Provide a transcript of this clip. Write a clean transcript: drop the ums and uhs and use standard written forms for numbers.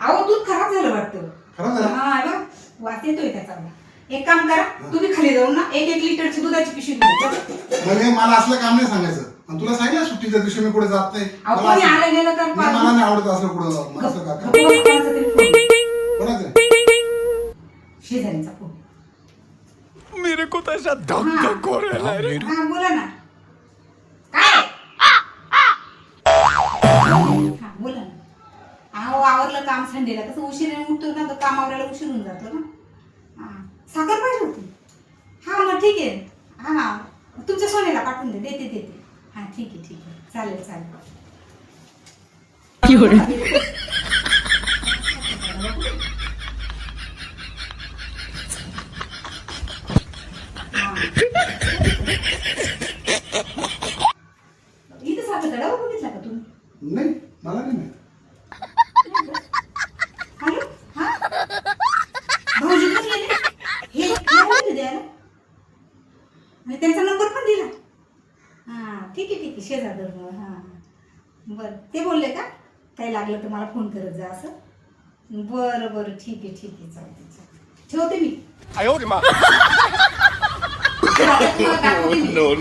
अहो दूध खराब झालं वाटतं. खराब झालं? हा बघ वास येतोय त्याचा. एक काम करा तुम्ही खाली जाऊन ना 1-1 लिटरची दुधाची पिशवी घेऊन जा. म्हणजे मला असलं काम नाही सांगायचं. आणि तुला सांगितलं सुट्टीच्या दिवशी मी कुठे जात नाही. अहो कोणी आलं गेलं तर मला नाही आवडत असं कुठं मला असं का कोणाचं शेजारीचा फोन. मेरे को तो ऐसा धक धक हो रहा है रे. हा बोला ना. काय हा बोला ना. अहो आवरलं काम संडेला कसं उशिरा उठतो ना तर काम आवरायला उशीर होऊन जातो ना. हा साखर पाहिजे होती. हा मग ठीक आहे. हा तुमच्या सोन्याला पाठवून दे. देते. हा ठीक आहे चालेल. इथं साखर डबा बघितला का तुम्ही? नाही मला नाही माहित. हॅलो हा भाऊजी पण गेले. हे बोलले द्यायला आणि त्यांचा नंबर पण दिला. हा ठीक आहे शेजार. हा बरं ते बोलले का काही लागलं तर मला फोन करत जा असं. बरं ठीक आहे चालते ठेवते मी. No.